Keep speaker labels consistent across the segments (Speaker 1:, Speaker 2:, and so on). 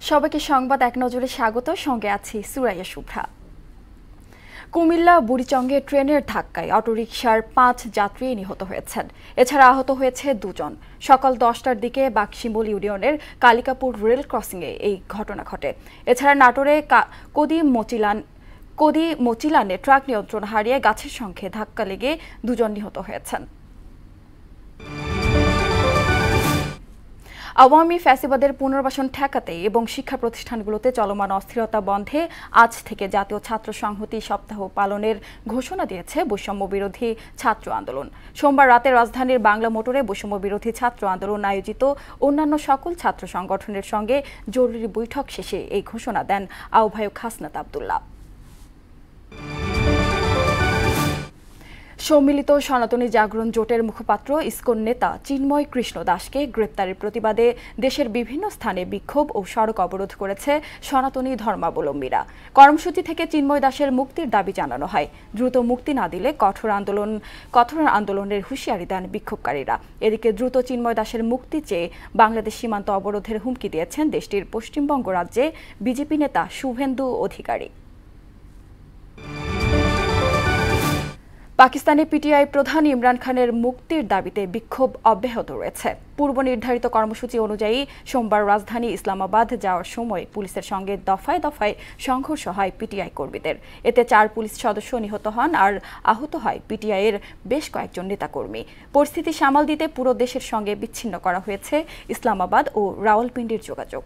Speaker 1: সবাইকে সংবাদ এক নজরে স্বাগত। সঙ্গে আছি সুরাইয়া শুভ্রা। কুমিল্লা বুড়িচঙ্গে ট্রেনের ধাক্কায় অটোরিকশার 5 যাত্রী নিহত হয়েছেন। এছাড়া আহত হয়েছে 2 জন। সকাল 10টার দিকে বাকশিমুল ইউনিয়নের কালিকাপুর রেল ক্রসিংয়ে এই ঘটনা ঘটে। এছাড়া নাটোরে কদি মচিলানে ট্রাক নিয়ন্ত্রণ হারিয়ে গাছের সঙ্গে ধাক্কা লেগে 2 জন নিহত হয়েছেন। আওয়ামী ফ্যাসিবাদের পুনর্বাসন ঠেকাতে এবং শিক্ষা প্রতিষ্ঠানগুলোতে চলমান অস্থিরতা বন্ধে আজ থেকে জাতীয় ছাত্র সংহতি সপ্তাহ পালনের ঘোষণা দিয়েছে বৈষম্য বিরোধী ছাত্র আন্দোলন। সোমবার রাতে রাজধানীর বাংলা মোটরে বৈষম্য বিরোধী ছাত্র আন্দোলন আয়োজিত অন্যান্য সকল ছাত্র সংগঠনের সঙ্গে জরুরি বৈঠক শেষে এই ঘোষণা দেন আহ্বায়ক হাসনাত আব্দুল্লাহ। সম্মিলিত সনাতনী জাগরণ জোটের মুখপাত্র ইসকন নেতা চিন্ময় কৃষ্ণ দাসকে গ্রেপ্তারের প্রতিবাদে দেশের বিভিন্ন স্থানে বিক্ষোভ ও সড়ক অবরোধ করেছে সনাতনী ধর্মাবলম্বীরা। কর্মসূচি থেকে চিন্ময় দাসের মুক্তির দাবি জানানো হয়। দ্রুত মুক্তি না দিলে কঠোর আন্দোলনের হুঁশিয়ারি দেন বিক্ষোভকারীরা। এদিকে দ্রুত চিন্ময় দাসের মুক্তি চেয়ে বাংলাদেশ সীমান্ত অবরোধের হুমকি দিয়েছেন দেশটির পশ্চিমবঙ্গ রাজ্যে বিজেপি নেতা শুভেন্দু অধিকারী। পাকিস্তানে পিটিআই প্রধান ইমরান খানের মুক্তির দাবিতে বিক্ষোভ অব্যাহত রয়েছে। পূর্ব নির্ধারিত কর্মসূচি অনুযায়ী সোমবার রাজধানী ইসলামাবাদ যাওয়ার সময় পুলিশের সঙ্গে দফায় দফায় সংঘর্ষ হয় পিটিআই কর্মীদের। এতে 4 পুলিশ সদস্য নিহত হন আর আহত হয় পিটিআইয়ের বেশ কয়েকজন নেতাকর্মী। পরিস্থিতি সামাল দিতে পুরো দেশের সঙ্গে বিচ্ছিন্ন করা হয়েছে ইসলামাবাদ ও রাওয়ালপিন্ডির যোগাযোগ।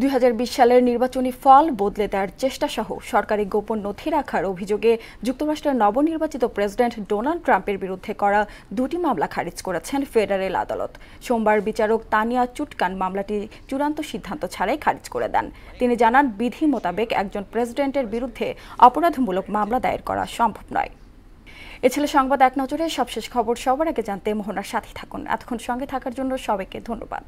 Speaker 1: 2020 সালের নির্বাচনী ফল বদলে দেওয়ার চেষ্টা সহ সরকারি গোপন নথি রাখার অভিযোগে যুক্তরাষ্ট্রের নবনির্বাচিত প্রেসিডেন্ট ডোনাল্ড ট্রাম্পের বিরুদ্ধে করা 2টি মামলা খারিজ করেছেন ফেডারেল আদালত। সোমবার বিচারক তানিয়া চুটকান মামলাটি চূড়ান্ত সিদ্ধান্ত ছাড়াই খারিজ করে দেন। তিনি জানান, বিধি মোতাবেক একজন প্রেসিডেন্টের বিরুদ্ধে অপরাধমূলক মামলা দায়ের করা সম্ভব নয়। এ ছিল সংবাদ এক নজরে। সবশেষ খবর সবার আগে জানতে মোহনার সাথে থাকুন। এতক্ষণ সঙ্গে থাকার জন্য সবাইকে ধন্যবাদ।